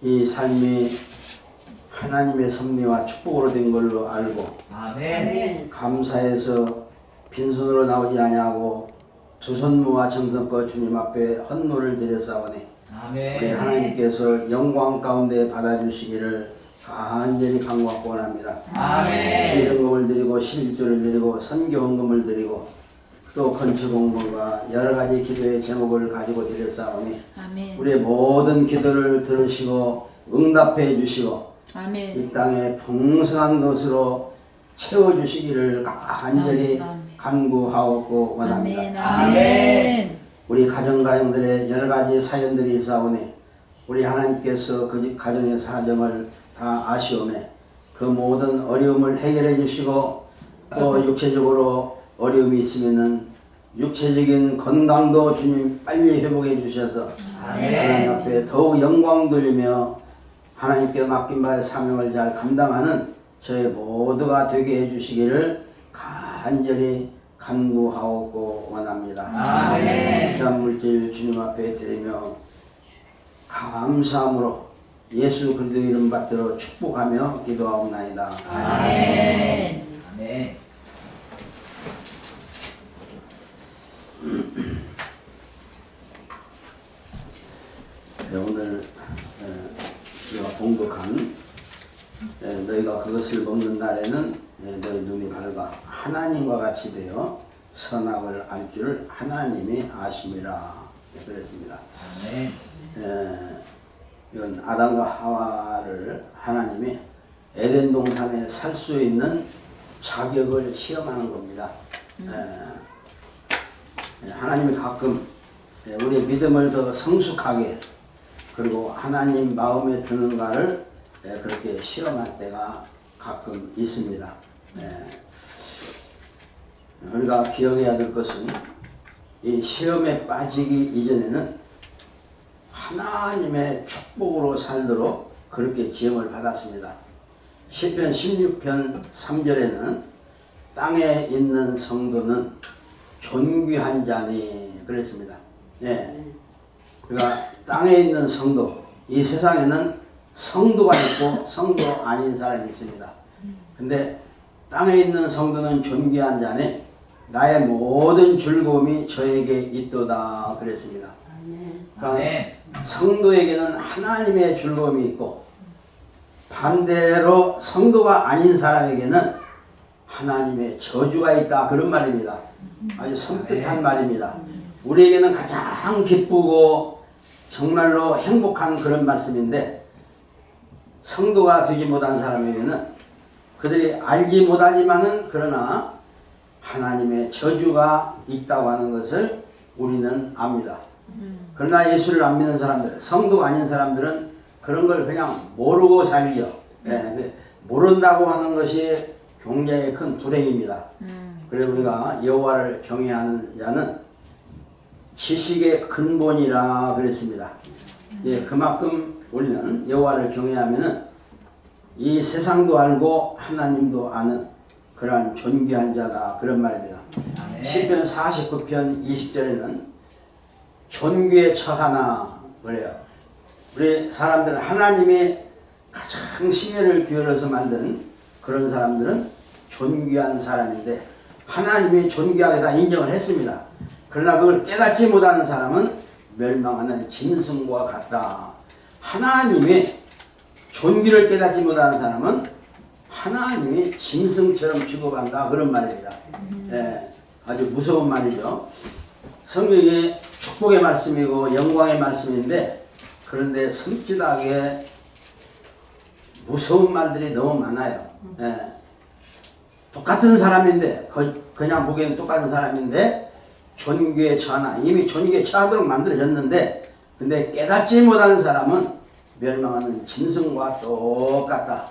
이 삶이 하나님의 섭리와 축복으로 된 걸로 알고 아멘. 감사해서 빈손으로 나오지 아니하고 두 손 모아 정성껏 주님 앞에 헌물을 드렸사오니 아멘. 우리 하나님께서 영광 가운데 받아주시기를 간절히 간구하고 원합니다. 아멘. 주일헌금을 드리고 11조를 드리고 선교헌금을 드리고 또 건축헌금과 여러가지 기도의 제목을 가지고 드렸사오니 아멘. 우리의 모든 기도를 들으시고 응답해 주시고 아멘. 이 땅에 풍성한 것으로 채워주시기를 간절히 아멘. 간구하고 원합니다. 아멘. 아멘. 우리 가정가정들의 여러가지 사연들이 있사오니 우리 하나님께서 그 집 가정의 사정을 다 아시오매 그 모든 어려움을 해결해 주시고 또 육체적으로 어려움이 있으면은 육체적인 건강도 주님 빨리 회복해 주셔서 하나님 앞에 더욱 영광 돌리며 하나님께 맡긴 바의 사명을 잘 감당하는 저희 모두가 되게 해주시기를 간절히 간구하고 원합니다. 아멘. 귀한 물질 주님 앞에 드리며 감사함으로 예수 그리스도 이름 받들어 축복하며 기도하옵나이다. 아멘. 아멘. 네, 오늘 우리가 봉독한 너희가 그것을 먹는 날에는 너희 눈이 밝아 하나님과 같이 되어 선악을 알 줄 하나님이 아심이라 그랬습니다. 아멘. 이건 아담과 하와를 하나님이 에덴 동산에 살 수 있는 자격을 시험하는 겁니다. 하나님이 가끔 우리의 믿음을 더 성숙하게 그리고 하나님 마음에 드는가를 그렇게 시험할 때가 가끔 있습니다. 우리가 기억해야 될 것은 이 시험에 빠지기 이전에는 하나님의 축복으로 살도록 그렇게 지음을 받았습니다. 시편 16편 3절에는 땅에 있는 성도는 존귀한 자니 그랬습니다. 그러니까 땅에 있는 성도, 이 세상에는 성도가 있고 성도 아닌 사람이 있습니다. 근데 땅에 있는 성도는 존귀한 자니 나의 모든 즐거움이 저에게 있도다 그랬습니다. 그러니까 성도에게는 하나님의 즐거움이 있고 반대로 성도가 아닌 사람에게는 하나님의 저주가 있다 그런 말입니다. 아주 섬뜩한 말입니다. 우리에게는 가장 기쁘고 정말로 행복한 그런 말씀인데 성도가 되지 못한 사람에게는 그들이 알지 못하지만은 그러나 하나님의 저주가 있다고 하는 것을 우리는 압니다. 그러나 예수를 안 믿는 사람들, 성도가 아닌 사람들은 그런 걸 그냥 모르고 살죠. 모른다고 하는 것이 굉장히 큰 불행입니다. 그래서 우리가 여호와를 경외하는 자는 지식의 근본이라 그랬습니다. 그만큼 우리는 여호와를 경외하면은 이 세상도 알고 하나님도 아는 그러한 존귀한 자다 그런 말입니다. 시편 49편 20절에는 존귀에 처하나 그래요. 우리 사람들은 하나님이 가장 심혈을 기울여서 만든 그런 사람들은 존귀한 사람인데 하나님이 존귀하게 다 인정을 했습니다. 그러나 그걸 깨닫지 못하는 사람은 멸망하는 짐승과 같다. 하나님이 존귀를 깨닫지 못하는 사람은 하나님이 짐승처럼 취급한다 그런 말입니다. 아주 무서운 말이죠. 성경이 축복의 말씀이고 영광의 말씀인데 그런데 섬찟하게 무서운 말들이 너무 많아요. 똑같은 사람인데 그냥 보기에는 똑같은 사람인데 존귀에 처하나 이미 존귀에 처하도록 만들어졌는데 근데 깨닫지 못하는 사람은 멸망하는 짐승과 똑같다.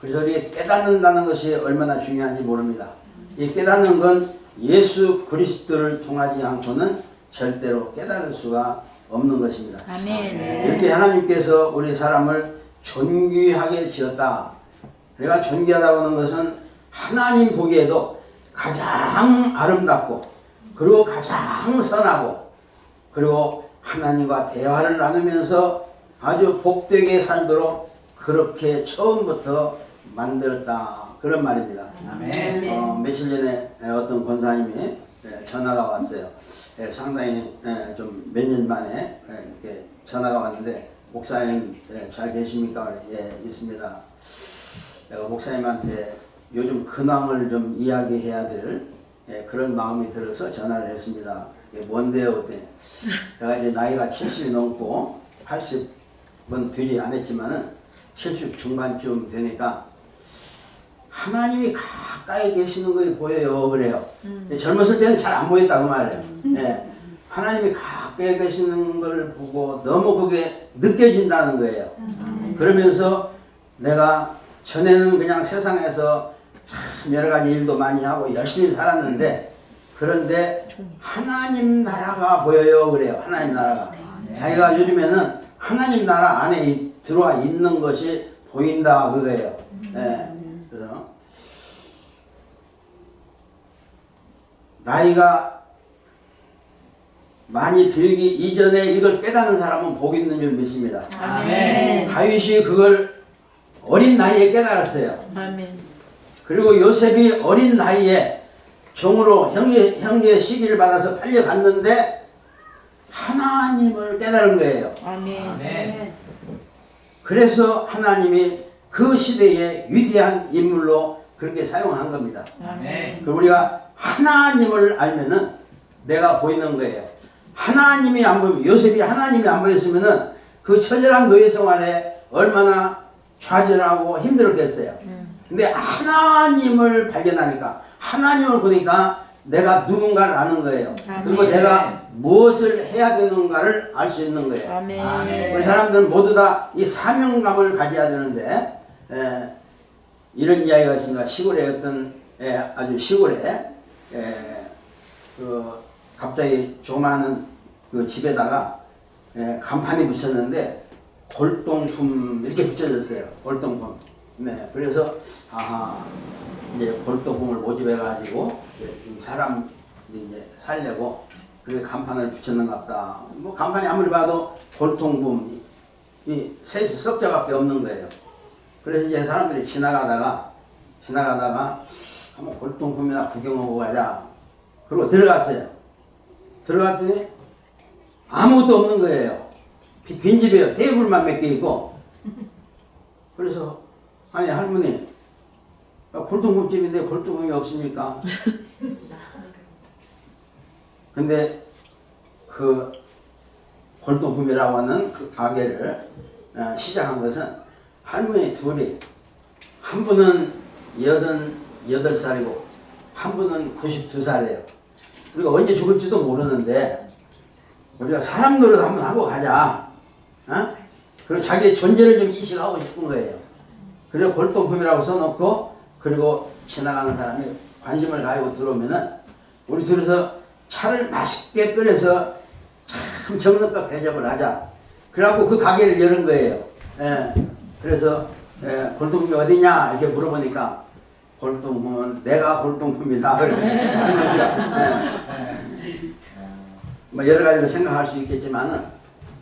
그래서 우리 깨닫는다는 것이 얼마나 중요한지 모릅니다. 이 깨닫는 건 예수 그리스도를 통하지 않고는 절대로 깨달을 수가 없는 것입니다. 아멘. 이렇게 하나님께서 우리 사람을 존귀하게 지었다. 우리가 존귀하다고 하는 것은 하나님 보기에도 가장 아름답고 그리고 가장 선하고 그리고 하나님과 대화를 나누면서 아주 복되게 살도록 그렇게 처음부터 만들었다. 그런 말입니다. 아멘. 며칠 전에 어떤 권사님이 전화가 왔어요. 상당히 좀 몇 년 만에 이렇게 전화가 왔는데, 목사님 잘 계십니까? 예, 있습니다. 내가 목사님한테 요즘 근황을 좀 이야기해야 될 그런 마음이 들어서 전화를 했습니다. 이게 뭔데요? 그때 내가 이제 나이가 70이 넘고 80은 되지 않았지만은 70 중반쯤 되니까 하나님이 가까이 계시는 것이 보여요. 그래요. 젊었을 때는 잘 안 보였다고 말해요. 예. 하나님이 가까이 계시는 걸 보고 너무 그게 느껴진다는 거예요. 그러면서 내가 전에는 그냥 세상에서 참 여러 가지 일도 많이 하고 열심히 살았는데, 그런데 하나님 나라가 보여요. 그래요. 하나님 나라가. 자기가 요즘에는 하나님 나라 안에 들어와 있는 것이 보인다. 그거예요. 예. 그래서 나이가 많이 들기 이전에 이걸 깨닫는 사람은 복 있는 줄 믿습니다. 아멘. 다윗이 그걸 어린 나이에 깨달았어요. 아멘. 그리고 요셉이 어린 나이에 종으로 형제의 시기를 받아서 팔려갔는데 하나님을 깨달은 거예요. 아멘. 아멘. 그래서 하나님이 그 시대에 위대한 인물로 그렇게 사용한 겁니다. 아멘. 그리고 우리가 하나님을 알면은 내가 보이는 거예요. 하나님이 안 보이면, 요셉이 하나님이 안 보였으면은 그 처절한 노예 생활에 얼마나 좌절하고 힘들었겠어요. 근데 하나님을 발견하니까, 하나님을 보니까 내가 누군가를 아는 거예요. 그리고 아멘. 내가 무엇을 해야 되는가를 알 수 있는 거예요. 아멘. 우리 사람들은 모두 다 이 사명감을 가져야 되는데, 이런 이야기가 있습니다. 시골에 어떤 아주 시골에 그 갑자기 조그마한 그 집에다가 간판이 붙였는데 골동품 이렇게 붙여졌어요. 골동품. 네, 그래서 이제 골동품을 모집해 가지고 사람들이 이제 살려고 그렇게 간판을 붙였는가 보다. 뭐 간판이 아무리 봐도 골동품 이 세 석자밖에 없는 거예요. 그래서 이제 사람들이 지나가다가 한번 골동품이나 구경하고 가자. 그리고 들어갔어요. 들어갔더니 아무것도 없는 거예요. 빈집이에요. 테이블만 몇 개 있고. 그래서 아니 할머니, 골동품집인데 골동품이 없습니까? 근데 그 골동품이라고 하는 그 가게를 시작한 것은 할머니 둘이, 한 분은 88살이고 한 분은 92살이에요. 우리가 언제 죽을지도 모르는데 우리가 사람 노릇 한번 하고 가자. 그리고 자기의 존재를 좀 인식하고 싶은 거예요. 그래서 골동품이라고 써놓고, 그리고 지나가는 사람이 관심을 가지고 들어오면은 우리 둘이서 차를 맛있게 끓여서 참 정성껏 대접을 하자. 그래갖고 그 가게를 여는 거예요. 그래서 골동품이 어디냐 이렇게 물어보니까 골동품은 내가 골동품이다. 뭐 여러 가지로 생각할 수 있겠지만은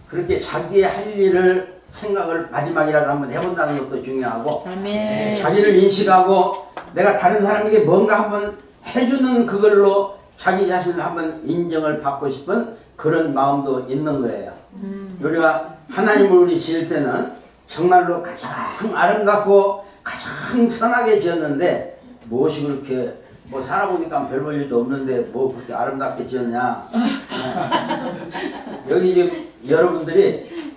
그렇게 자기의 할 일을 생각을 마지막이라도 한번 해본다는 것도 중요하고, 아멘. 자기를 인식하고 내가 다른 사람에게 뭔가 한번 해주는 그걸로 자기 자신을 한번 인정을 받고 싶은 그런 마음도 있는 거예요. 우리가 하나님을 우리 지을 때는 정말로 가장 아름답고 가장 선하게 지었는데, 무엇이 그렇게 뭐 살아보니까 별 볼 일도 없는데 뭐 그렇게 아름답게 지었냐. 여기 지금 여러분들이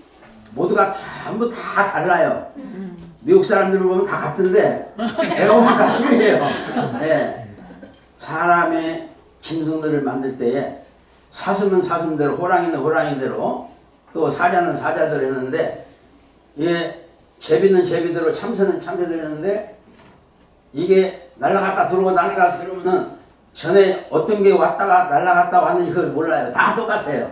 모두가 전부 다 달라요. 미국 사람들을 보면 다 같은데 내가 보면 다 틀려요. 네. 사람의 짐승들을 만들 때에 사슴은 사슴대로, 호랑이는 호랑이대로, 또 사자는 사자대로 했는데, 제비는 제비대로, 참새는 참새대로 했는데, 이게 날아갔다 들어오고 날아갔다 들어오면은 전에 어떤 게 왔다가 날아갔다 왔는지 그걸 몰라요. 다 똑같아요.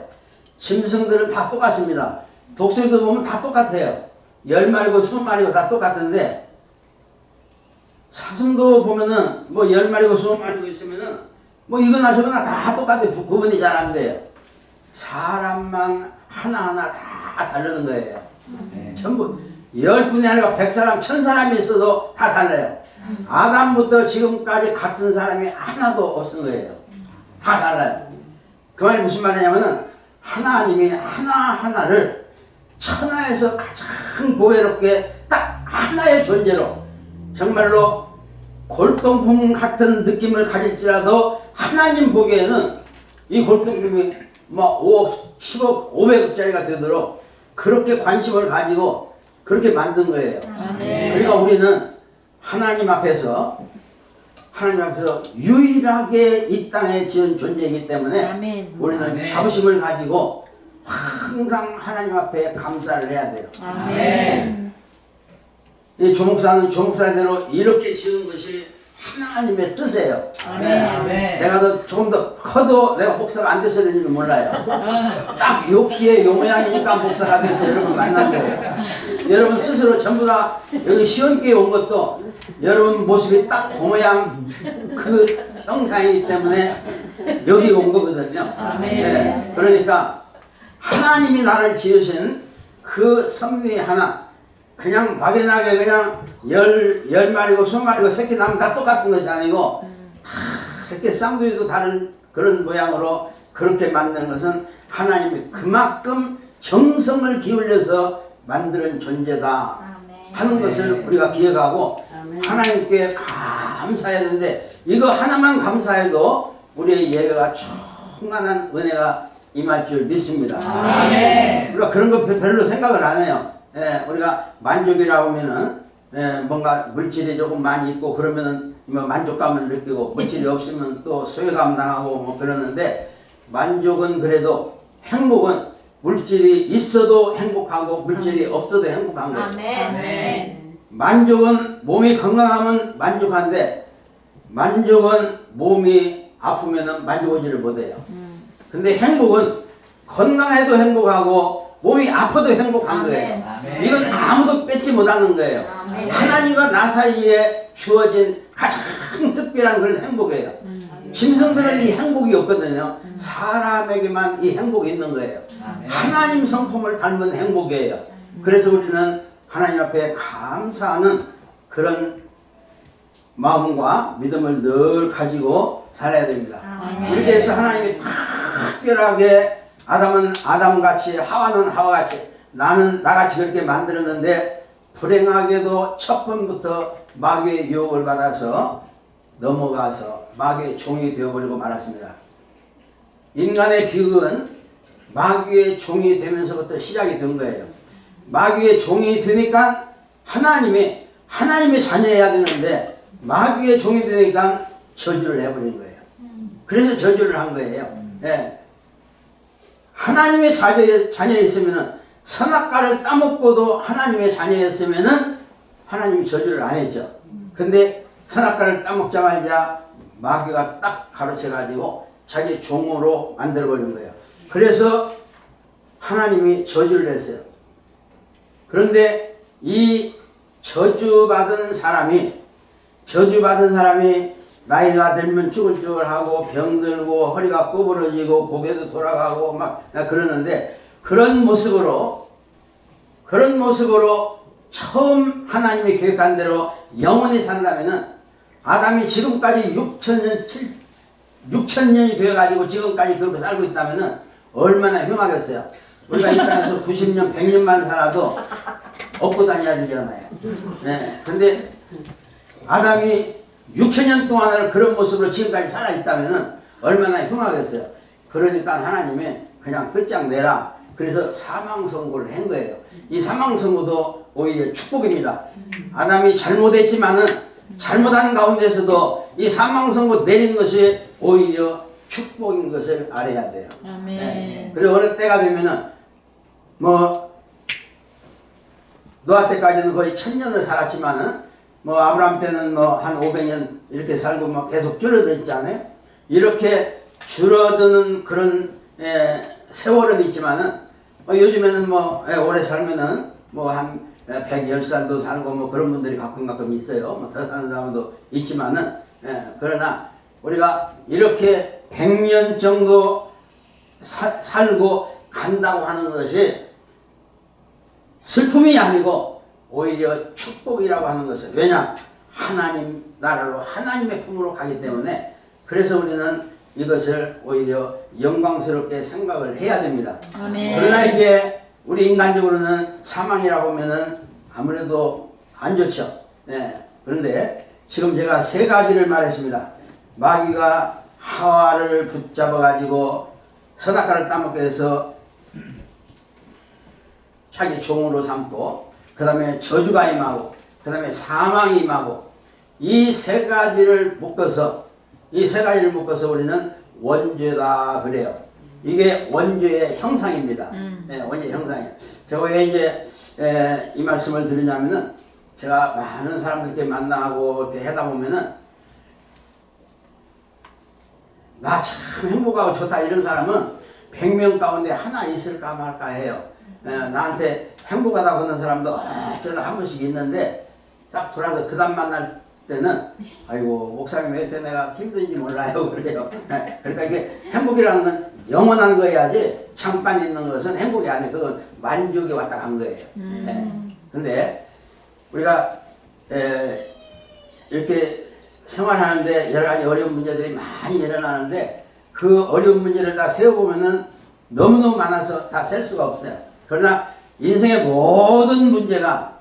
짐승들은 다 똑같습니다. 독수리도 보면 다 똑같아요. 10마리고 20마리고 다 똑같은데, 사슴도 보면은 뭐 10마리고 20마리고 있으면은 뭐 이거나 저거나 다 똑같아요. 구분이 잘 안 돼요. 사람만 하나하나 다 다 다르는 거예요. 네. 전부 10분이 아니라 100사람, 1000사람이 있어도 다 달라요. 아담부터 지금까지 같은 사람이 하나도 없은 거예요. 다 달라요. 그 말이 무슨 말이냐면은 하나님이 하나하나를 천하에서 가장 보배롭게 딱 하나의 존재로 정말로 골동품 같은 느낌을 가질지라도 하나님 보기에는 이 골동품이 뭐 5억, 10억, 500억짜리가 되도록 그렇게 관심을 가지고 그렇게 만든 거예요. 아멘. 그러니까 우리는 하나님 앞에서 유일하게 이 땅에 지은 존재이기 때문에 아멘. 우리는 아멘. 자부심을 가지고 항상 하나님 앞에 감사를 해야 돼요. 아멘. 이 조목사는 조목사대로 이렇게 지은 것이 하나님의 뜻이에요. 아멘. 내가 조금 더 커도 내가 목사가 안 돼서 그런지는 몰라요. 딱 요 키에 요 모양이니까 목사가 돼서 여러분 만난 거예요. 여러분 스스로 전부 다 여기 시원교회 온 것도 여러분 모습이 딱 그 모양 그 형상이기 때문에 여기 온 거거든요. 아멘. 그러니까 하나님이 나를 지으신 그 섭리 하나 그냥 막연하게 그냥 10마리고 20마리고 새끼 나면 다 똑같은 것이 아니고 다 이렇게 쌍둥이도 다른 그런 모양으로 그렇게 만드는 것은 하나님이 그만큼 정성을 기울여서 만드는 존재다 하는 것을 우리가 기억하고 하나님께 감사해야 되는데 이거 하나만 감사해도 우리의 예배가 충만한 은혜가 임할 줄 믿습니다. 우리가 그런 거 별로 생각을 안 해요. 우리가 만족이라고 하면은 뭔가 물질이 조금 많이 있고 그러면은 뭐 만족감을 느끼고 물질이 없으면 또 소외감 당하고 뭐 그러는데 만족은 그래도 행복은 물질이 있어도 행복하고 물질이 없어도 행복한 거예요. 아멘. 만족은 몸이 건강하면 만족한데 만족은 몸이 아프면은 만족하지를 못해요. 근데 행복은 건강해도 행복하고 몸이 아파도 행복한 거예요. 아멘. 이건 아무도 뺏지 못하는 거예요. 아멘. 하나님과 나 사이에 주어진 가장 특별한 그런 행복이에요. 짐승들은 이 행복이 없거든요. 사람에게만 이 행복이 있는 거예요. 아멘. 하나님 성품을 닮은 행복이에요. 그래서 우리는 하나님 앞에 감사하는 그런 마음과 믿음을 늘 가지고 살아야 됩니다. 아멘. 이렇게 해서 하나님이 특별하게 아담은 아담같이 하와는 하와같이 나는 나같이 그렇게 만들었는데 불행하게도 첫 번부터 마귀의 유혹을 받아서 넘어가서 마귀의 종이 되어버리고 말았습니다. 인간의 비극은 마귀의 종이 되면서부터 시작이 된 거예요. 마귀의 종이 되니까 하나님의 자녀여야 되는데 마귀의 종이 되니까 저주를 해버린 거예요. 그래서 저주를 한 거예요. 하나님의 자녀였으면 선악과를 따먹고도 하나님의 자녀였으면 하나님이 저주를 안 했죠. 근데 선악과를 따먹자마자 마귀가 딱 가로채가지고 자기 종으로 만들어버린 거예요. 그래서 하나님이 저주를 했어요. 그런데 이 저주받은 사람이 나이가 들면 쭈글쭈글하고 병들고 허리가 구부러지고 고개도 돌아가고 막 그러는데 그런 모습으로 처음 하나님이 계획한 대로 영원히 산다면은 아담이 지금까지 6천년이 되어가지고 지금까지 그렇게 살고 있다면은 얼마나 흉하겠어요. 우리가 이 땅에서 90년, 100년만 살아도 업고 다녀야 되잖아요. 근데 아담이 6천년 동안을 그런 모습으로 지금까지 살아있다면은 얼마나 흉하겠어요. 그러니까 하나님이 그냥 끝장내라. 그래서 사망선고를 한 거예요. 이 사망선고도 오히려 축복입니다. 아담이 잘못했지만은 잘못한 가운데서도 이 사망선고 내린 것이 오히려 축복인 것을 알아야 돼요. 아멘. 그리고 어느 때가 되면은 노아 때까지는 거의 1000년을 살았지만은 아브라함 때는 한 500년 이렇게 살고 계속 줄어들었잖아요. 이렇게 줄어드는 그런 세월은 있지만은 요즘에는 오래 살면은 한 110살도 살고 그런 분들이 가끔 있어요. 더 사는 사람도 있지만은 그러나 우리가 이렇게 100년 정도 살고 간다고 하는 것이 슬픔이 아니고 오히려 축복이라고 하는 것은, 왜냐? 하나님 나라로 하나님의 품으로 가기 때문에, 그래서 우리는 이것을 오히려 영광스럽게 생각을 해야 됩니다. 아멘. 그러나 이게 우리 인간적으로는 사망이라고 하면은 아무래도 안 좋죠. 네. 그런데 지금 제가 세 가지를 말했습니다. 마귀가 하와를 붙잡아 가지고 선악과를 따먹게 해서 자기 종으로 삼고, 그 다음에 저주가 임하고, 그 다음에 사망이 임하고, 이 세 가지를 묶어서 우리는 원죄다 그래요. 이게 원죄의 형상입니다. 네, 원죄의 형상이에요. 제가 왜 이제 이 말씀을 드리냐면은, 제가 많은 사람들께 만나고 이렇게 하다 보면은, 나 참 행복하고 좋다 이런 사람은 100명 가운데 하나 있을까 말까 해요. 나한테 행복하다고 하는 사람도 저는 한 번씩 있는데, 딱 돌아서 그 다음 만날 때는 아이고 목사님 왜 이렇게 내가 힘든지 몰라요 그래요. 그러니까 이게 행복이라는 건 영원한 거야지, 잠깐 있는 것은 행복이 아니에요. 그건 만족이 왔다 간 거예요. 근데 우리가 이렇게 생활하는데 여러 가지 어려운 문제들이 많이 일어나는데, 그 어려운 문제를 다 세워보면은 너무너무 많아서 다 셀 수가 없어요. 그러나 인생의 모든 문제가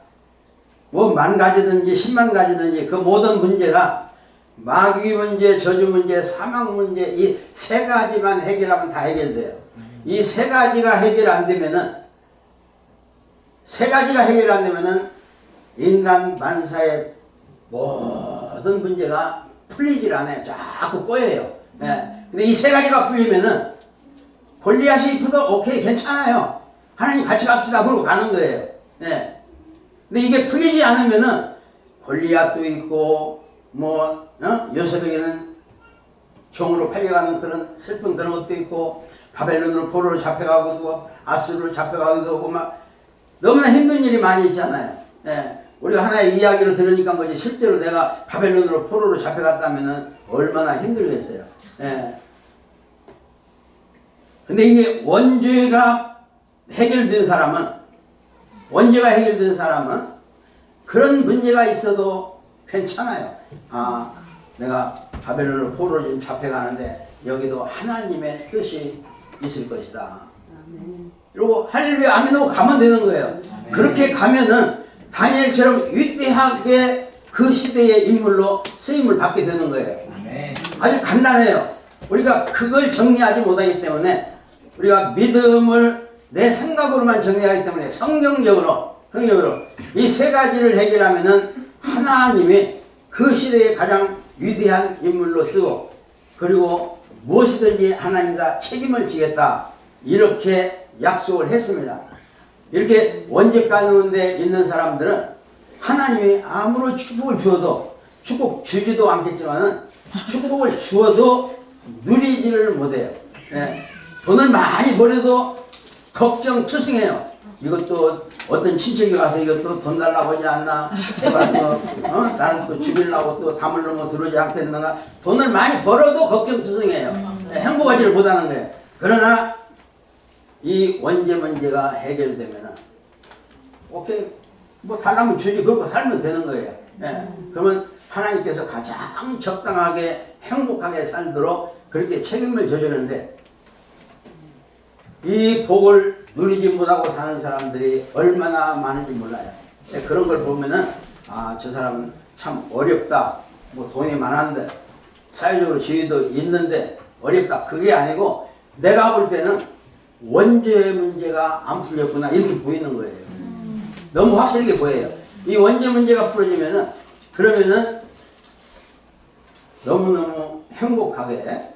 뭐 10,000가지든지 100,000가지든지 그 모든 문제가 마귀 문제, 저주 문제, 사망 문제, 이 세 가지만 해결하면 다 해결돼요. 이 세 가지가 해결 안 되면은, 인간 만사의 모든 문제가 풀리질 않아요. 자꾸 꼬여요. 근데 이 세 가지가 풀리면은 골리앗이 입혀도 오케이 괜찮아요. 하나님 같이 갑시다 그러고 가는 거예요. 근데 이게 풀리지 않으면은 골리앗도 있고 요셉에게는 종으로 팔려가는 그런 슬픈 그런 것도 있고, 바벨론으로 포로로 잡혀가고도 아수르로 잡혀가기도 하고 막 너무나 힘든 일이 많이 있잖아요. 우리가 하나의 이야기로 들으니까 거지, 실제로 내가 바벨론으로 포로로 잡혀갔다면은 얼마나 힘들겠어요. 근데 이게 원죄가 해결된 사람은 그런 문제가 있어도 괜찮아요. 내가 바벨론으로 포로로 지금 잡혀가는데 여기도 하나님의 뜻이 있을 것이다. 그리고 할렐루야 아멘 하고 가면 되는 거예요. 그렇게 가면은 다니엘처럼 위대하게 그 시대의 인물로 쓰임을 받게 되는 거예요. 아주 간단해요. 우리가 그걸 정리하지 못하기 때문에, 우리가 믿음을 내 생각으로만 정리하기 때문에 성경적으로 이 세 가지를 해결하면은 하나님이 그 시대의 가장 위대한 인물로 쓰고, 그리고 무엇이든지 하나님이 다 책임을 지겠다 이렇게 약속을 했습니다. 이렇게 원죄 가운데 있는 사람들은 하나님이 아무런 축복을 주어도, 축복 주지도 않겠지만은 축복을 주어도 누리지를 못해요. 돈을 많이 벌어도 걱정투성해요. 이것도 어떤 친척이 와서 이것도 돈 달라고 하지 않나, 나는 또 죽이려고 또 담을 넣어 들어오지 않겠는가. 돈을 많이 벌어도 걱정투성해요. 행복하지를 못하는 거예요. 그러나 이 원죄 문제가 해결되면은 오케이 뭐 달라면 주지, 그러고 살면 되는 거예요. 그러면 하나님께서 가장 적당하게 행복하게 살도록 그렇게 책임을 져주는데, 이 복을 누리지 못하고 사는 사람들이 얼마나 많은지 몰라요. 그런 걸 보면은 저 사람은 참 어렵다. 뭐 돈이 많았는데 사회적으로 지위도 있는데 어렵다. 그게 아니고 내가 볼 때는 원죄 문제가 안 풀렸구나 이렇게 보이는 거예요. 너무 확실하게 보여요. 이 원죄 문제가 풀어지면은, 그러면은 너무너무 행복하게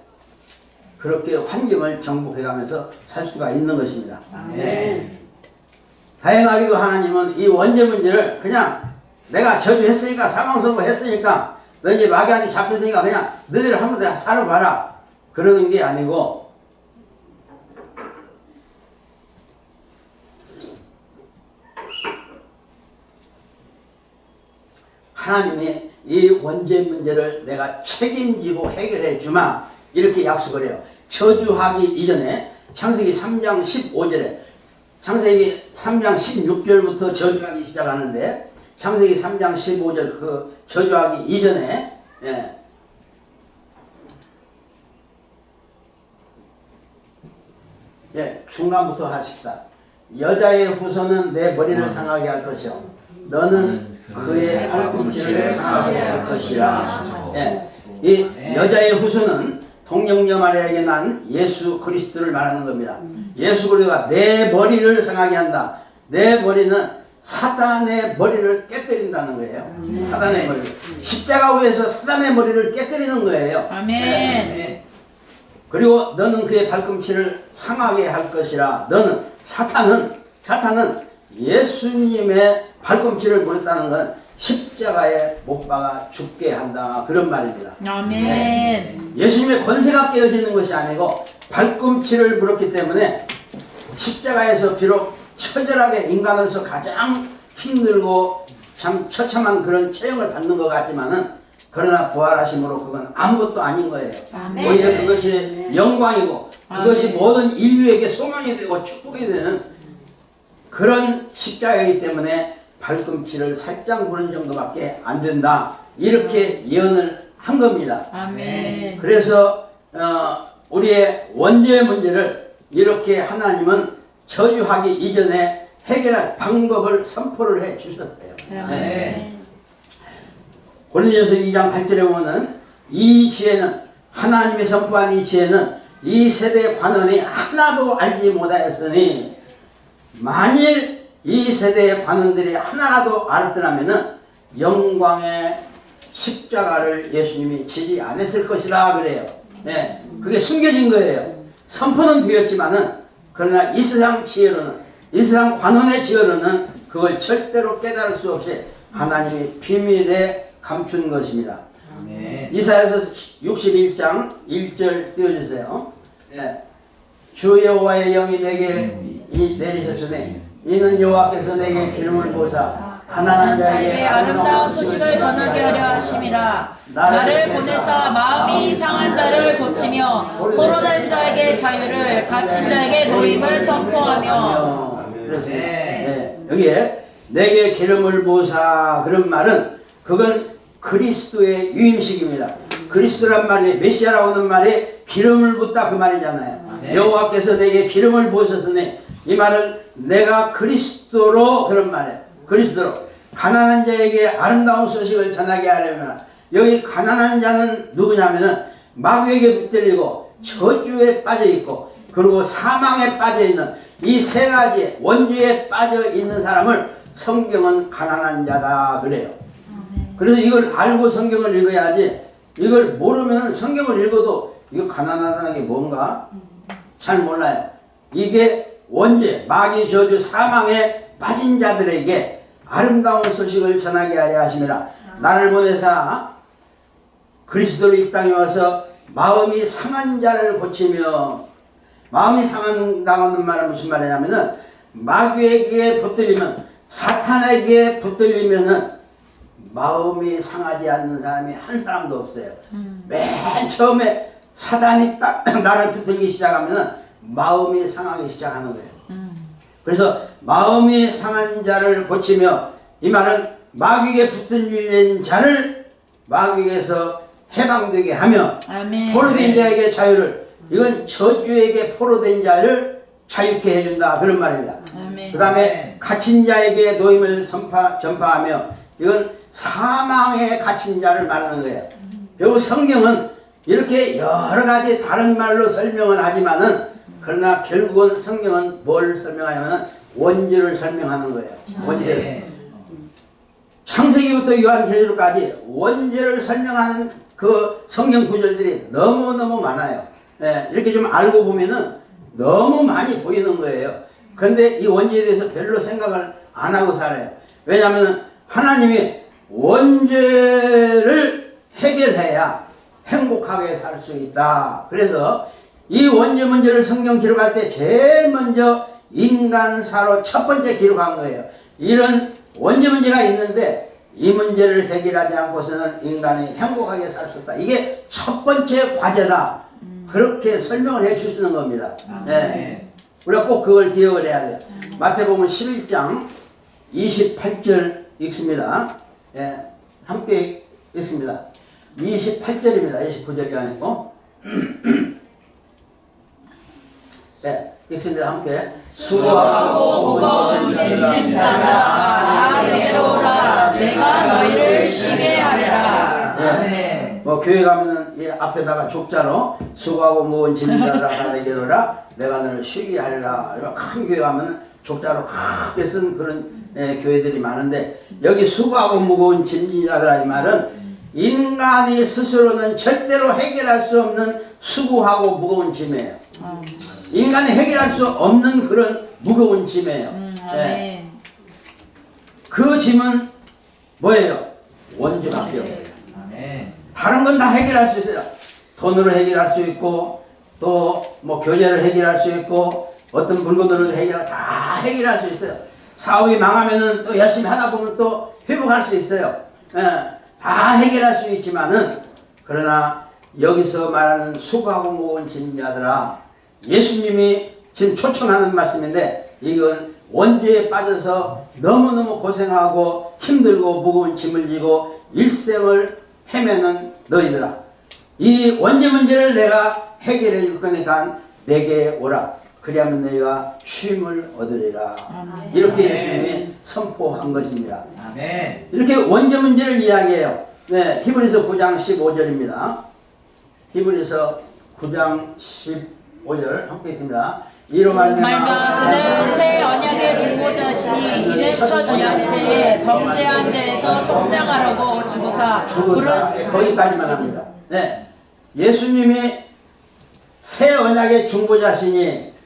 그렇게 환경을 정복해가면서 살 수가 있는 것입니다. 다행하게도 하나님은 이 원죄 문제를 그냥 내가 저주했으니까, 사망 선고했으니까, 너 이제 마귀한테 잡혔으니까 그냥 너희들 한번 다 살아봐라 그러는 게 아니고, 하나님이 이 원죄 문제를 내가 책임지고 해결해 주마 이렇게 약속을 해요. 저주하기 이전에 창세기 3장 15절에 창세기 3장 16절부터 저주하기 시작하는데 창세기 3장 15절 그 저주하기 이전에 중간부터 하십시다. 여자의 후손은 내 머리를 상하게 할 것이요 너는 그의 팔꿈치를 상하게 할 것이라. 이 여자의 후손은 동정녀 마리아에게 난 예수 그리스도를 말하는 겁니다. 예수 그리스도가 내 머리를 상하게 한다. 내 머리는 사단의 머리를 깨뜨린다는 거예요. 사단의 머리. 십자가 위에서 사단의 머리를 깨뜨리는 거예요. 아멘. 그리고 너는 그의 발꿈치를 상하게 할 것이라. 너는 사탄은 예수님의 발꿈치를 물었다는 건 십자가에 못 박아 죽게 한다 그런 말입니다. 아멘. 예수님의 권세가 깨어지는 것이 아니고 발꿈치를 물었기 때문에 십자가에서 비록 처절하게 인간으로서 가장 힘들고 참 처참한 그런 체형을 받는 것 같지만은 그러나 부활하심으로 그건 아무것도 아닌 거예요. 아멘. 오히려 그것이 영광이고 그것이 모든 인류에게 소망이 되고 축복이 되는 그런 십자가이기 때문에 발꿈치를 살짝 무는 정도밖에 안 된다. 이렇게 예언을 한 겁니다. 아멘. 그래서 우리의 원죄의 문제를 이렇게 하나님은 저주하기 이전에 해결할 방법을 선포를 해 주셨어요. 아멘. 고린도전서 2장 8절에 보면 이 지혜는 하나님이 선포한 이 지혜는 이 세대의 관원이 하나도 알지 못하였으니 만일 이 세대의 관원들이 하나라도 알았더라면 영광의 십자가를 예수님이 지지 않았을 것이다 그래요. 그게 숨겨진 거예요. 선포는 되었지만은 그러나 이 세상 지혜로는 이 세상 관원의 지혜로는 그걸 절대로 깨달을 수 없이 하나님이 비밀에 감춘 것입니다. 이사야서 61장 1절 띄워주세요. 주 여호와의 영이 내게 내리셨으니 이는 여호와께서 내게 기름을 부으사 가난한 자에게 아름다운 소식을 전하게 하려 하심이라. 나를 보내사 마음이 상한 자를 고치며 포로된 자에게 자유를 갇힌 자에게 노임을 선포하며. 그래서 여기에 내게 기름을 부으사 그런 말은 그건 그리스도의 유임식입니다. 그리스도란 말이 메시아라고 하는 말이 기름을 붓다 그 말이잖아요. 여호와께서 내게 기름을 부으셨으니 이 말은 내가 그리스도로 그런 말이에요. 그리스도로 가난한 자에게 아름다운 소식을 전하게 하려면 여기 가난한 자는 누구냐면은 마귀에게 붙들리고 저주에 빠져 있고 그리고 사망에 빠져 있는 이 세 가지 원죄에 빠져 있는 사람을 성경은 가난한 자다 그래요. 그래서 이걸 알고 성경을 읽어야지 이걸 모르면 성경을 읽어도 이거 가난하다는 게 뭔가 잘 몰라요. 이게 원죄, 마귀, 저주, 사망에 빠진 자들에게 아름다운 소식을 전하게 하려 하심이라. 나를 보내사 그리스도로 이 땅에 와서 마음이 상한 자를 고치며 마음이 상한다는 말은 무슨 말이냐면은 마귀에게 붙들리면 사탄에게 붙들리면은 마음이 상하지 않는 사람이 한 사람도 없어요. 맨 처음에 사단이 딱 나를 붙들기 시작하면 마음이 상하기 시작하는 거예요. 그래서 마음이 상한 자를 고치며 이 말은 마귀에게 붙들린 자를 마귀에게서 해방되게 하며 아멘. 포로된 자에게 자유를 이건 저주에게 포로된 자를 자유케 해준다 그런 말입니다. 그 다음에 갇힌 자에게 노임을 전파하며 이건 사망에 갇힌 자를 말하는 거예요. 결국 성경은 이렇게 여러 가지 다른 말로 설명은 하지만은 그러나 결국은 성경은 뭘 설명하냐면은 원죄를 설명하는 거예요. 원죄를. 창세기부터 요한계시록까지 원죄를 설명하는 그 성경 구절들이 너무너무 많아요. 이렇게 좀 알고 보면은 너무 많이 보이는 거예요. 그런데 이 원죄에 대해서 별로 생각을 안 하고 살아요. 왜냐하면 하나님이 원죄를 해결해야 행복하게 살 수 있다. 그래서 이 원죄 문제를 성경 기록할 때 제일 먼저 인간사로 첫 번째 기록한 거예요. 이런 원죄 문제가 있는데 이 문제를 해결하지 않고서는 인간이 행복하게 살 수 없다. 이게 첫 번째 과제다. 그렇게 설명을 해 주시는 겁니다. 우리가 꼭 그걸 기억을 해야 돼요. 마태복음 11장 28절 읽습니다. 예, 함께 읽습니다. 28절입니다. 29절이 아니고. 네, 읽습니다. 함께. 수고하고 무거운 짐진 자들아 다 내게로 오라 내가 너희를 쉬게 하리라. 예, 뭐 교회 가면은 이 앞에다가 족자로 수고하고 무거운 짐진 자들아 다 내게로 오라 내가 너를 쉬게 하리라. 큰 교회 가면은 족자로 크게 쓴 그런 교회들이 많은데 여기 수고하고 무거운 짐진 자들아 이 말은 인간이 스스로는 절대로 해결할 수 없는 수고하고 무거운 짐이에요. 인간이 해결할 수 없는 그런 무거운 짐이에요. 네. 그 짐은 뭐예요? 원죄밖에 없어요. 다른 건 다 해결할 수 있어요. 돈으로 해결할 수 있고 또 뭐 교제로 해결할 수 있고 어떤 물건으로 다 해결할 수 있어요. 사업이 망하면은 또 열심히 하다 보면 또 회복할 수 있어요. 다 해결할 수 있지만은 그러나 여기서 말하는 수고하고 무거운 짐자들아 예수님이 지금 초청하는 말씀인데 이건 원죄에 빠져서 너무너무 고생하고 힘들고 무거운 짐을 지고 일생을 헤매는 너희들아 이 원죄 문제를 내가 해결해 줄 거니까 내게 오라 그리하면 너희가 쉼을 얻으리라. 이렇게 예수님이 선포한 것입니다. 이렇게 원죄 문제를 이야기해요. 네, 히브리서 9장 15절입니다. 히브리서 9장 15절 함께 읽습니다. 이로 말마 그는 새 언약의 중보자시니 이는 첫 언약 때에 범죄한 죄에서 속량하라고 주고사 거기까지만 합니다. 네, 예수님이 새 언약의 중보자시니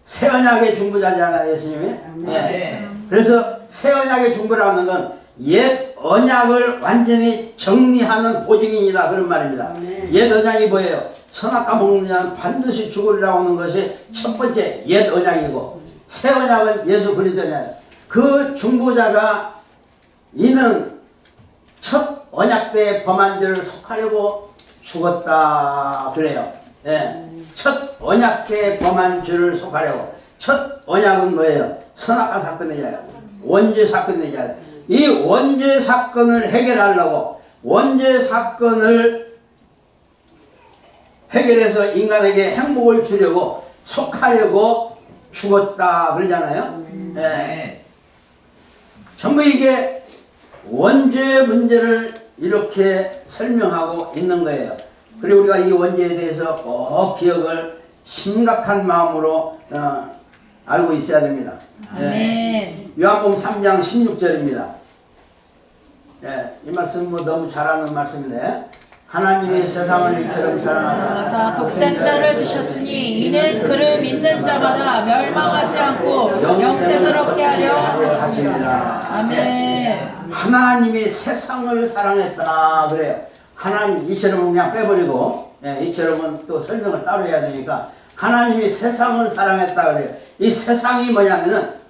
새 언약의 중보자잖아요. 예수님이. 네. 그래서 새 언약의 중보라는 건 옛 언약을 완전히 정리하는 보증인이다 그런 말입니다. 옛 언약이 뭐예요? 선악과 먹는 자는 반드시 죽으리라고 하는 것이 첫 번째 옛 언약이고 새 언약은 예수 그리스도냐. 그 중보자가 이는 첫 언약 때 범한 죄를 속하려고 죽었다 그래요. 예. 첫 언약 때 범한 죄를 속하려고. 첫 언약은 뭐예요? 선악과 사건의 자예요. 원죄 사건의 자예요. 이 원죄 사건을 해결하려고 원죄 사건을 해결해서 인간에게 행복을 주려고 속하려고 죽었다 그러잖아요. 예. 전부 이게 원죄 문제를 이렇게 설명하고 있는 거예요. 그리고 우리가 이 원죄에 대해서 꼭 기억을 심각한 마음으로 알고 있어야 됩니다. 예. 요한복음 3장 16절입니다. 예, 이 말씀 뭐 너무 잘 아는 말씀인데 하나님이 세상을 이처럼 사랑하사 독생자를 주셨으니 이는 그를 믿는 자마다 멸망하지 않고 영생을 얻게 하려 하십니다. 아멘. 하나님이 세상을 사랑했다 그래요. 하나님 이처럼은 그냥 빼버리고 이처럼은 또 설명을 따로 해야 되니까 하나님이 세상을 사랑했다 그래요. 이 세상이 뭐냐면은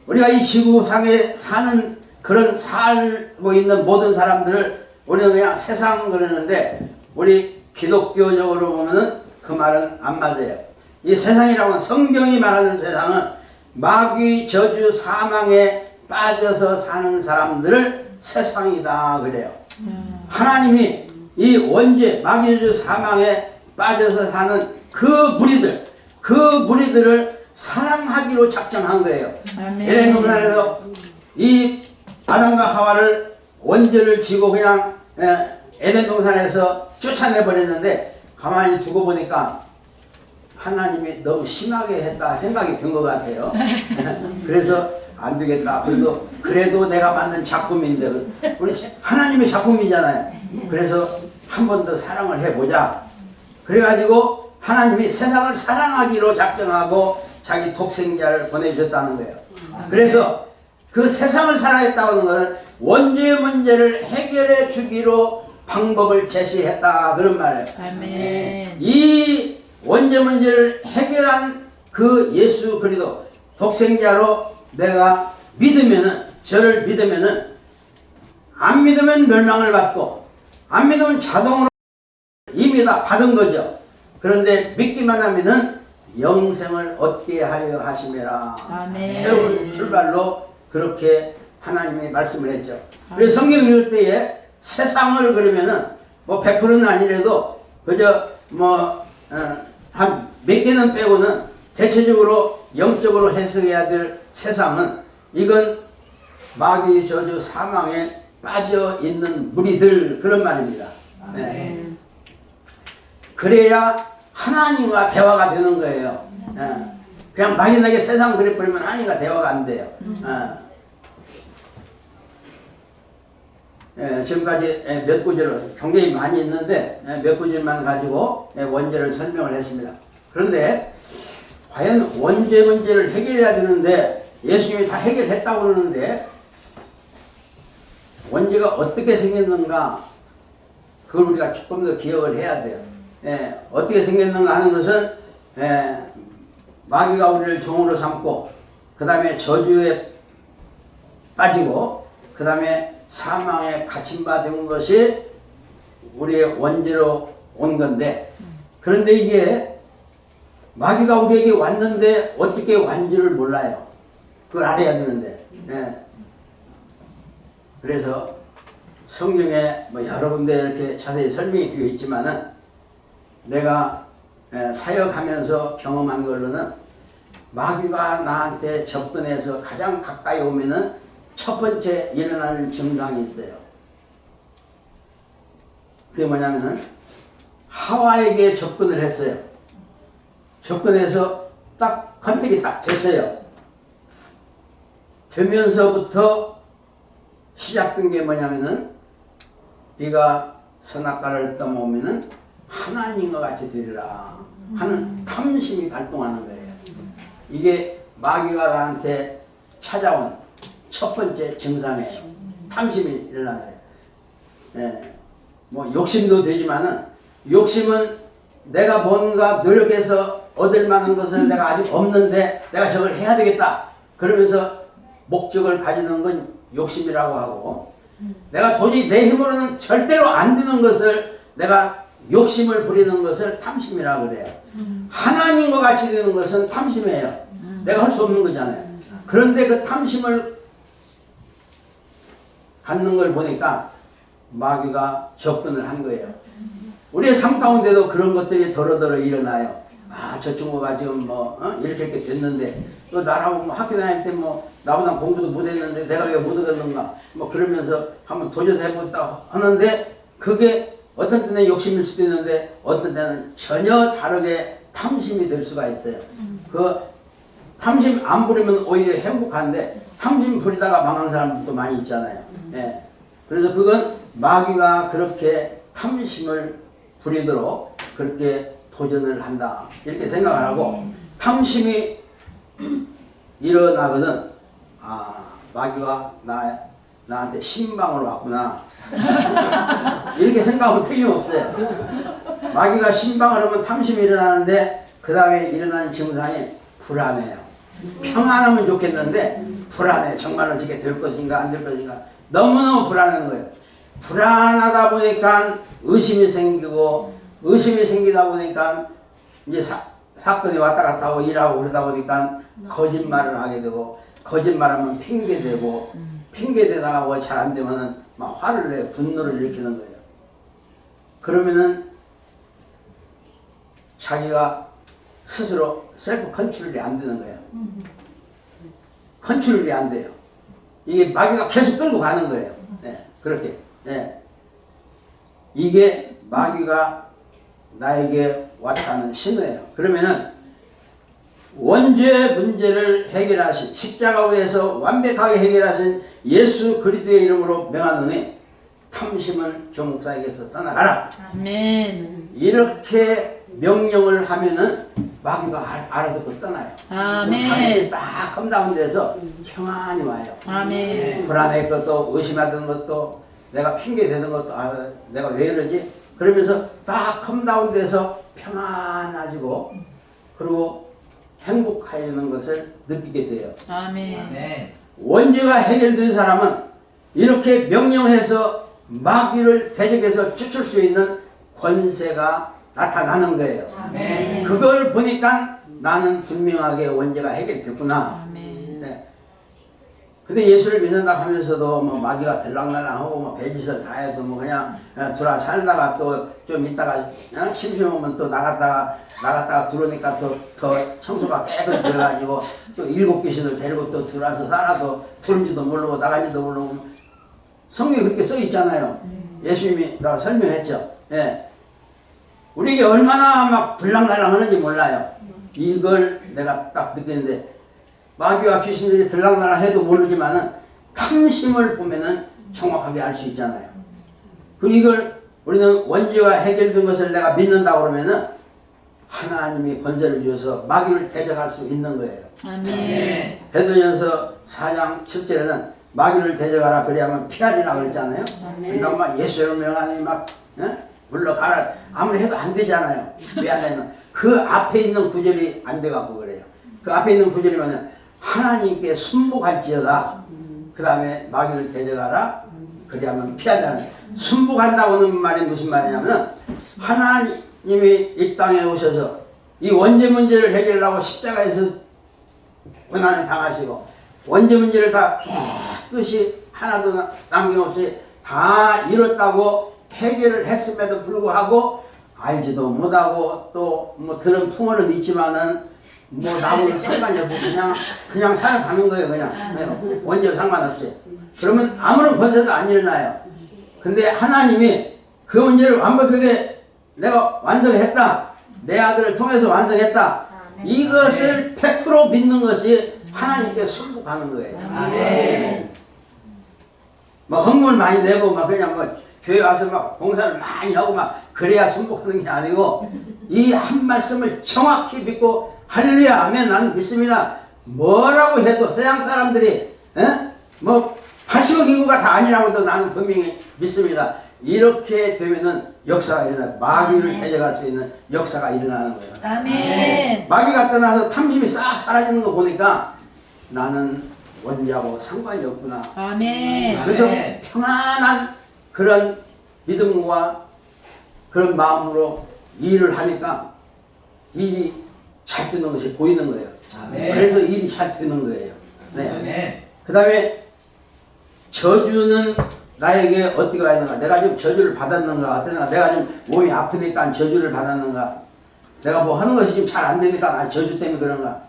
우리가 이 지구상에 사는 그런 살고 있는 모든 사람들을 우리는 그냥 세상 그러는데 우리 기독교적으로 보면은 그 말은 안 맞아요. 이 세상이라고 하는 성경이 말하는 세상은 마귀 저주 사망에 빠져서 사는 사람들을 세상이다 그래요. 하나님이 이 원죄 마귀 저주 사망에 빠져서 사는 그 무리들을 사랑하기로 작정한 거예요. 에덴 동산에서 이 아담과 하와를 원죄를 지고 그냥 에덴 동산에서 쫓아내 버렸는데 가만히 두고 보니까 하나님이 너무 심하게 했다 생각이 든 것 같아요. 그래서 안 되겠다. 그래도 내가 만든 작품인데 우리 하나님의 작품이잖아요. 그래서 한 번 더 사랑을 해보자. 그래가지고 하나님이 세상을 사랑하기로 작정하고 자기 독생자를 보내주셨다는 거예요. 그래서 그 세상을 사랑했다고 하는 것은 원죄 문제를 해결해 주기로 방법을 제시했다 그런 말이에요. 아멘. 이 원죄 문제를 해결한 그 예수 그리스도 독생자로 내가 믿으면은 저를 믿으면은 안 믿으면 멸망을 받고 안 믿으면 자동으로 이미 다 받은 거죠. 그런데 믿기만 하면은 영생을 얻게 하려 하심이라. 아멘. 새로운 출발로 그렇게 하나님이 말씀을 했죠. 그래서 성경 읽을 때에 세상을 그러면은 뭐 100%는 아니라도 그저 뭐 한 몇 개는 빼고는 대체적으로 영적으로 해석해야 될 세상은 이건 마귀 저주 사망에 빠져 있는 무리들 그런 말입니다. 네. 그래야 하나님과 대화가 되는 거예요. 그냥 막연하게 세상 그래 버리면 하나님과 대화가 안 돼요. 지금까지 몇 구절 굉장히 많이 있는데 몇 구절만 가지고 원죄를 설명을 했습니다. 그런데 과연 원죄 문제를 해결해야 되는데 예수님이 다 해결했다고 그러는데 원죄가 어떻게 생겼는가 그걸 우리가 조금 더 기억을 해야 돼요. 어떻게 생겼는가 하는 것은 마귀가 우리를 종으로 삼고 그 다음에 저주에 빠지고 그 다음에 사망에 갇힌 바 된 것이 우리의 원죄로 온 건데 그런데 이게 마귀가 우리에게 왔는데 어떻게 왔는지를 몰라요. 그걸 알아야 되는데 그래서 성경에 뭐 여러 군데 이렇게 자세히 설명이 되어 있지만은 내가 사역하면서 경험한 걸로는 마귀가 나한테 접근해서 가장 가까이 오면은 첫 번째 일어나는 증상이 있어요. 그게 뭐냐면은 하와에게 접근을 했어요. 접근해서 딱 컨택이 딱 됐어요. 되면서부터 시작된 게 뭐냐면은 네가 선악과를 떠먹으면은 하나님과 같이 되리라 하는 탐심이 발동하는 거예요. 이게 마귀가 나한테 찾아온 첫 번째 증상이에요. 탐심이 일어나는 거예요. 뭐 욕심도 되지만은 욕심은 내가 뭔가 노력해서 얻을 만한 것을 내가 아직 없는데 내가 저걸 해야 되겠다 그러면서 목적을 가지는 건 욕심이라고 하고 내가 도저히 내 힘으로는 절대로 안 되는 것을 내가 욕심을 부리는 것을 탐심이라고 그래요. 하나님과 같이 되는 것은 탐심이에요. 내가 할 수 없는 거잖아요. 그런데 그 탐심을 갖는 걸 보니까 마귀가 접근을 한 거예요. 우리의 삶 가운데도 그런 것들이 더러더러 일어나요. 아, 저 친구가 지금 뭐 이렇게 됐는데 또 나라고 뭐 학교 다닐 때 뭐 나보다 공부도 못했는데 내가 왜 못하겠는가 뭐 그러면서 한번 도전해보다 하는데 그게 어떤 때는 욕심일 수도 있는데 어떤 때는 전혀 다르게 탐심이 될 수가 있어요. 그 탐심 안 부리면 오히려 행복한데 탐심 부리다가 망한 사람들도 많이 있잖아요. 그래서 그건 마귀가 그렇게 탐심을 부리도록 그렇게 도전을 한다 이렇게 생각을 하고 탐심이 일어나거든 아 마귀가 나한테 신방으로 왔구나 이렇게 생각하면 틀림없어요. 마귀가 신방을 하면 탐심이 일어나는데 그 다음에 일어나는 증상이 불안해요. 평안하면 좋겠는데 불안해. 정말로 저게 될 것인가 안 될 것인가 너무너무 불안한 거예요. 불안하다 보니까 의심이 생기고 의심이 생기다 보니까 이제 사건이 왔다 갔다 하고 일하고 그러다 보니까 거짓말을 하게 되고 거짓말하면 핑계대고 핑계대다가 뭐 잘 안 되면은 막 화를 내요. 분노를 일으키는 거예요. 그러면은 자기가 스스로 셀프 컨트롤이 안 되는 거예요. 컨트롤이 안 돼요. 이게 마귀가 계속 끌고 가는 거예요. 그렇게. 이게 마귀가 나에게 왔다는 신호예요. 그러면은 원죄 문제를 해결하신 십자가 위에서 완벽하게 해결하신 예수 그리스도의 이름으로 명하노니 탐심은 조 목사에게서 떠나가라. 아멘. 이렇게 명령을 하면은 마귀가 알아듣고 떠나요. 아멘. 탐심이 딱 컴다운돼서 평안이 와요. 아멘. 불안했던 것도 의심하던 것도 내가 핑계 대는 것도 아 내가 왜 이러지? 그러면서 딱 컴다운돼서 평안해지고 그리고 행복해지는 것을 느끼게 돼요. 아멘. 원죄가 해결된 사람은 이렇게 명령해서 마귀를 대적해서 쫓을 수 있는 권세가 나타나는 거예요. 아멘. 그걸 보니까 나는 분명하게 원죄가 해결됐구나. 아멘. 네. 근데 예수를 믿는다 하면서도 뭐 마귀가 들락날락하고 뭐 별짓을 다 해도 뭐 그냥 들어 살다가 또 좀 있다가 심심하면 또 나갔다가 들어오니까 또 더 청소가 깨끗이 돼가지고 또 7 귀신을 데리고 또 들어와서 살아도 들은지도 모르고 나간지도 모르고 성경에 그렇게 써 있잖아요. 예수님이 다 설명했죠. 예. 우리에게 얼마나 막 들락날락 하는지 몰라요. 이걸 내가 딱 느끼는데 마귀와 귀신들이 들락날락 해도 모르지만은 탐심을 보면은 정확하게 알 수 있잖아요. 그리고 이걸 우리는 원죄가 해결된 것을 내가 믿는다 그러면은 하나님이 권세를 주셔서 마귀를 대적할 수 있는 거예요. 아멘. 베드로전서 4장 7절에는 마귀를 대적하라 그래야만 피하리라 그랬잖아요. 그러니까 막 예수를 명하니 막 물러가라 아무리 해도 안 되잖아요. 왜 안 되냐면 그 앞에 있는 구절이 안 돼갖고 그래요. 그 앞에 있는 구절이 뭐냐면 하나님께 순복할지어다. 그 다음에 마귀를 대적하라 그래야만 피한다는. 순복한다고는 말이 무슨 말이냐면 하나님이 이 땅에 오셔서 이 원죄 문제를 해결하고 십자가에서 고난을 당하시고 원죄 문제를 다 깨끗이 하나도 남김없이 다 이뤘다고 해결을 했음에도 불구하고 알지도 못하고 또 뭐 들은 풍어는 있지만은 뭐 나보고는 상관이 없고 그냥 살아가는 거예요. 그냥 네, 원죄와 상관없이. 그러면 아무런 권세도 안 일어나요. 근데 하나님이 그 문제를 완벽하게 내가 완성했다. 내 아들을 통해서 완성했다. 이것을 100% 믿는 것이 하나님께 순복하는 거예요. 아멘. 뭐 헌물 많이 내고 막 그냥 뭐 교회 와서 막 봉사를 많이 하고 막 그래야 순복하는 게 아니고 이 한 말씀을 정확히 믿고 할렐루야 아멘 나는 믿습니다. 뭐라고 해도 서양 사람들이 뭐 80억 인구가 다 아니라고 해도 나는 분명히 믿습니다. 이렇게 되면은 역사가 일어나요. 마귀를 대적할 수 있는 역사가 일어나는 거예요. 아멘. 마귀가 떠나서 탐심이 싹 사라지는 거 보니까 나는 원죄하고 상관이 없구나. 아멘. 그래서 아멘. 평안한 그런 믿음과 그런 마음으로 일을 하니까 일이 잘 되는 것이 보이는 거예요. 아멘. 그래서 일이 잘 되는 거예요. 네. 아멘. 그 다음에 저주는 나에게 어떻게 와야 되는가? 내가 지금 저주를 받았는가? 어떠나 내가 지금 몸이 아프니까 저주를 받았는가? 내가 뭐 하는 것이 지금 잘 안 되니까 나 저주 때문에 그런가?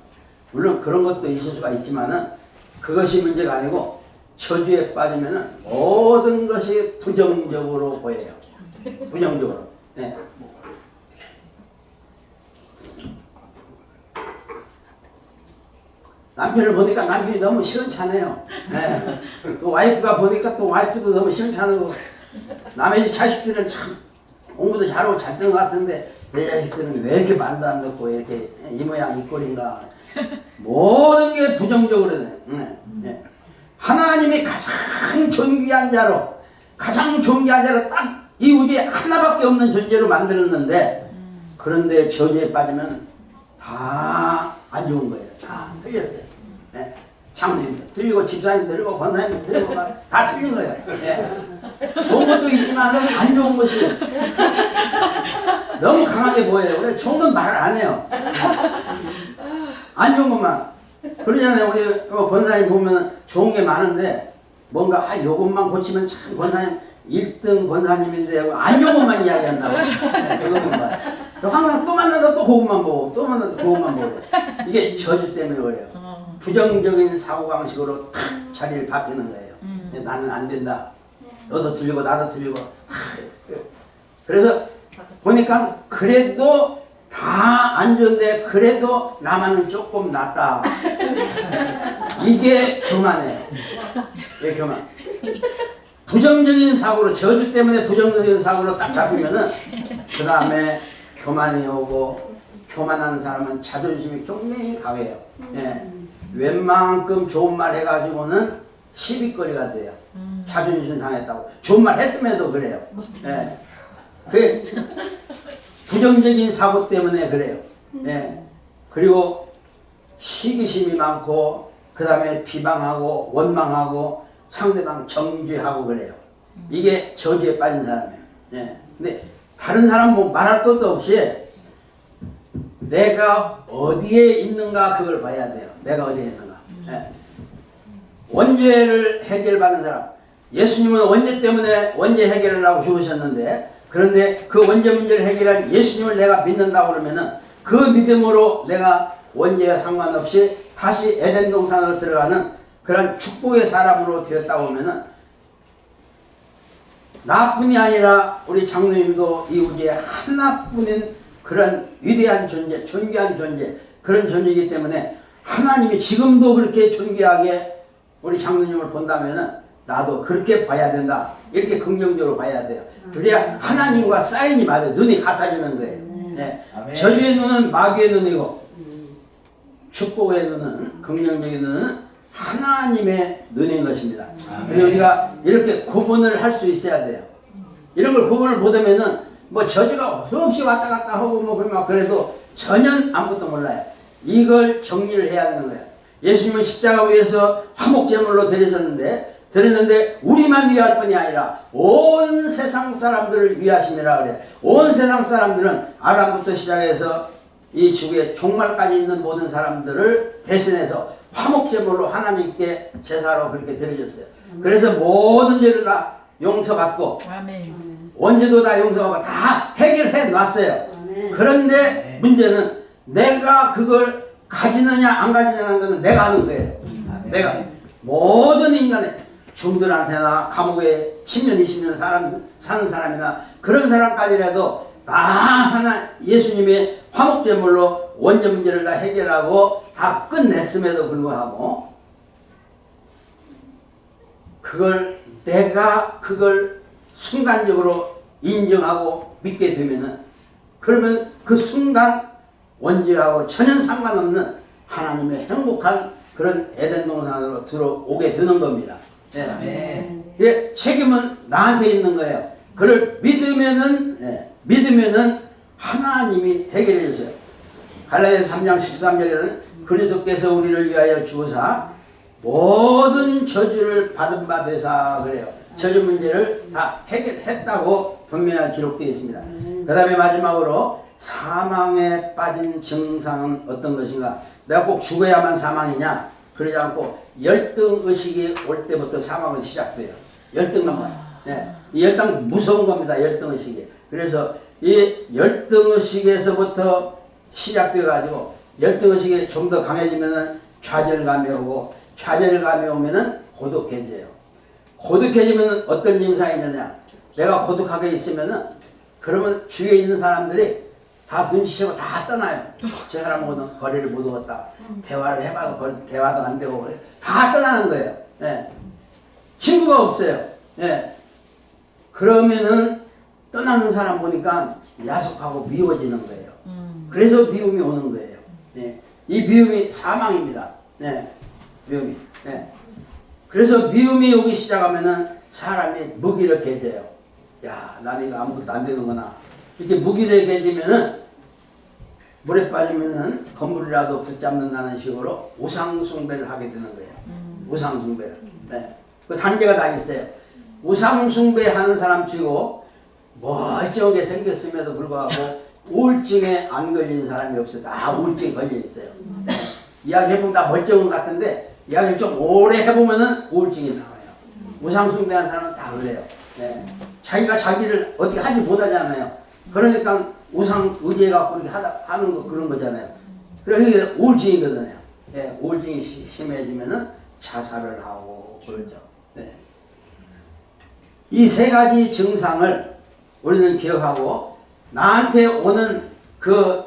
물론 그런 것도 있을 수가 있지만은 그것이 문제가 아니고 저주에 빠지면은 모든 것이 부정적으로 보여요. 부정적으로. 네. 남편을 보니까 남편이 너무 시원찮아요. 네. 또 와이프가 보니까 또 와이프도 너무 시원찮고 남의 자식들은 참 공부도 잘하고 잘 되는 것 같은데 내 자식들은 왜 이렇게 말도 안 듣고 이렇게 이 모양 이 꼴인가. 모든 게 부정적으로 돼. 네. 하나님이 가장 존귀한 자로 딱 이 우주에 하나밖에 없는 존재로 만들었는데 그런데 저주에 빠지면 다 안 좋은 거예요. 다 틀렸어요. 네. 장로님도 틀리고 집사님도 틀리고 권사님도 틀리고 다 틀린 거예요. 네. 좋은 것도 있지만은 안 좋은 것이 너무 강하게 보여요. 그래 좋은 건 말을 안 해요. 안 좋은 것만. 그러잖아요. 우리 권사님 보면 좋은 게 많은데 뭔가 요것만 고치면 참 권사님 1등 권사님인데 안 좋은 것만 이야기한다고. 네, 그것만 봐요. 항상 또 만나도 또 그것만 보고 또 만나도 그것만 보고 이게 저주 때문에 그래요. 부정적인 사고방식으로 탁 자리를 바뀌는 거예요. 나는 안 된다. 너도 틀리고 나도 틀리고 그래서 보니까 그래도 다 안 좋은데 그래도 나만은 조금 낫다. 이게 교만이에요. 이게 교만. 부정적인 사고로 저주 때문에 부정적인 사고로 딱 잡히면은 그 다음에 교만이 오고 교만한 사람은 자존심이 굉장히 강해요. 예. 웬만큼 좋은 말 해가지고는 시비거리가 돼요. 자존심 상했다고. 좋은 말 했음에도 그래요. 예. 그게 부정적인 사고 때문에 그래요. 예. 그리고 시기심이 많고 그 다음에 비방하고 원망하고 상대방 정죄하고 그래요. 이게 저주에 빠진 사람이에요. 예. 근데 다른 사람 뭐 말할 것도 없이 내가 어디에 있는가 그걸 봐야 돼요. 내가 어디에 있는가. 예. 원죄를 해결받는 사람. 예수님은 원죄 때문에 원죄 해결을 하고 죽으셨는데, 그런데 그 원죄 문제를 해결한 예수님을 내가 믿는다고 그러면은 그 믿음으로 내가 원죄와 상관없이 다시 에덴 동산으로 들어가는 그런 축복의 사람으로 되었다고 하면은, 나뿐이 아니라 우리 장로님도 이 우주에 하나뿐인 그런 위대한 존재, 존귀한 존재, 그런 존재이기 때문에 하나님이 지금도 그렇게 존귀하게 우리 장로님을 본다면은 나도 그렇게 봐야 된다. 이렇게 긍정적으로 봐야 돼요. 그래야 하나님과 사인이 맞아요. 눈이 같아지는 거예요. 네. 저주의 눈은 마귀의 눈이고 축복의 눈은, 긍정적인 눈은 하나님의 눈인 것입니다. 그래서 우리가 이렇게 구분을 할 수 있어야 돼요. 이런 걸 구분을 못하면은 뭐 저주가 없이 왔다 갔다 하고 뭐 그래도 전혀 아무것도 몰라요. 이걸 정리를 해야 하는 거예요. 예수님은 십자가 위에서 화목제물로 드렸는데 우리만 위할 뿐이 아니라 온 세상 사람들을 위하심이라 그래요. 온 세상 사람들은 아담부터 시작해서 이 지구에 종말까지 있는 모든 사람들을 대신해서 화목제물로 하나님께 제사로 그렇게 드려졌어요. 그래서 모든 죄를 다 용서받고 아멘. 원죄도 다 용서하고 다 해결해 놨어요. 그런데 문제는 내가 그걸 가지느냐 안 가지느냐는 것은 내가 하는 거예요. 내가 모든 인간의 중들한테나 감옥에 10년 20년 사는 사람이나 그런 사람까지라도 다 하나 예수님의 화목제물로 원죄 문제를 다 해결하고 다 끝냈음에도 불구하고 내가 그걸 순간적으로 인정하고 믿게 되면은, 그러면 그 순간 원죄하고 전혀 상관없는 하나님의 행복한 그런 에덴 동산으로 들어오게 되는 겁니다. 예, 책임은 나한테 있는 거예요. 그걸 믿으면은 하나님이 해결해 주세요. 갈라디아서 3장 13절에는 그리스도께서 우리를 위하여 주사 모든 저주를 받은 바 되사 그래요. 저주 문제를 다 해결했다고 분명히 기록되어 있습니다. 그 다음에 마지막으로 사망에 빠진 증상은 어떤 것인가? 내가 꼭 죽어야만 사망이냐? 그러지 않고 열등의식이 올 때부터 사망은 시작돼요. 열등감 와요. 네. 이 열등 무서운 겁니다. 열등의식이. 그래서 이 열등의식에서부터 시작돼 가지고 열등의식이 좀 더 강해지면은 좌절감이 오고, 좌절감이 오면은 고독해져요. 고독해지면 어떤 증상이 있느냐? 내가 고독하게 있으면은 그러면 주위에 있는 사람들이 다 눈치채고 다 떠나요. 저 사람하고는 거리를 못 두었다. 대화를 해봐도 대화도 안 되고 그래. 다 떠나는 거예요. 예. 친구가 없어요. 예. 그러면은 떠나는 사람 보니까 야속하고 미워지는 거예요. 그래서 미움이 오는 거예요. 예. 이 미움이 사망입니다. 예. 미움이. 예. 그래서 미움이 오기 시작하면은 사람이 무기력해져요. 야, 나는 이거 아무것도 안 되는구나. 이렇게 무기력해지면은 물에 빠지면은 건물이라도 붙잡는다는 식으로 우상숭배를 하게 되는 거예요. 우상숭배를. 네. 그 단계가 다 있어요. 우상숭배하는 사람 치고 멀쩡하게 생겼음에도 불구하고 우울증에 안 걸린 사람이 없어요. 다 우울증에 걸려 있어요. 이야기해보면 다 멀쩡한 것 같은데 이야기를 좀 오래 해보면은 우울증이 나와요. 우상숭배하는 사람은 다 그래요. 네. 자기가 자기를 어떻게 하지 못하잖아요. 그러니까 우상 의지해갖고 이렇게 하는 거 그런 거잖아요. 그러니까 이게 우울증이거든요. 네. 우울증이 심해지면은 자살을 하고 그러죠. 네. 이 세 가지 증상을 우리는 기억하고 나한테 오는 그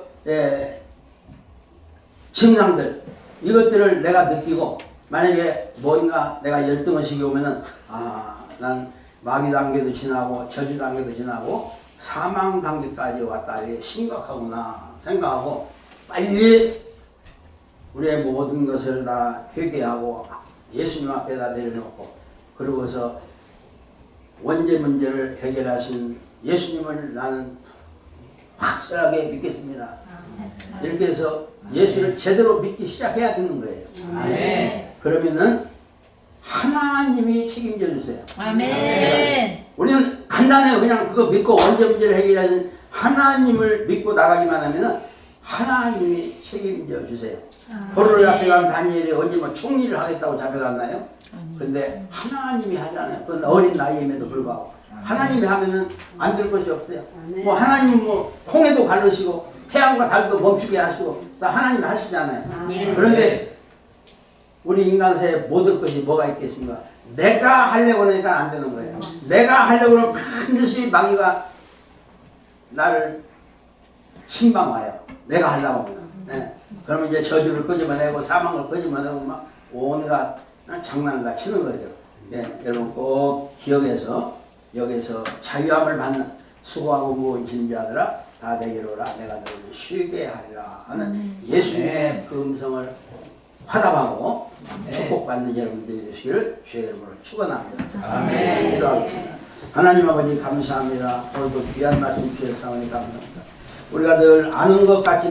증상들 이것들을 내가 느끼고 만약에 뭔가 내가 열등의식이 오면은 난 마귀 단계도 지나고 저주 단계도 지나고 사망 단계까지 왔다. 이게 심각하구나 생각하고 빨리 우리의 모든 것을 다 회개하고 예수님 앞에다 내려놓고 그러고서 원죄 문제를 해결하신 예수님을 나는 확실하게 믿겠습니다. 이렇게 해서 예수를 제대로 믿기 시작해야 되는 거예요. 아멘. 그러면은 하나님이 책임져 주세요. 아멘. 우리는 간단해요. 그냥 그거 믿고 원죄 문제를 해결하신 하나님을 믿고 나가기만 하면은 하나님이 책임져 주세요. 포로로 잡혀간 다니엘이 언제 뭐 총리를 하겠다고 잡혀갔나요? 근데 하나님이 하잖아요. 그 어린 나이임에도 불구하고 하나님이 하면은 안 될 것이 없어요. 뭐 하나님은 뭐 홍해도 가르시고 태양과 달도 멈추게 하시고 다 하나님이 하시잖아요. 그런데 우리 인간세에 못 할 것이 뭐가 있겠습니까? 내가 하려고 하니까 안 되는 거예요. 내가 하려고 하면 반드시 마귀가 나를 침방 와요. 내가 하려고 하면. 네. 그러면 이제 저주를 끄집어내고 사망을 끄집어내고 막 온갖 장난을 다 치는 거죠. 네. 여러분 꼭 기억해서 여기서 자유함을 받는 수고하고 무거운 짐 자들아 다 내게로 오라 내가 너를 쉬게 하리라 하는 예수님의 그 음성을 화답하고 축복받는 여러분들이 되시기를 주의 이름으로 축원합니다. 기도하겠습니다. 하나님 아버지 감사합니다. 오늘도 귀한 말씀 주셨사오니 감사합니다. 우리가 늘 아는 것 같이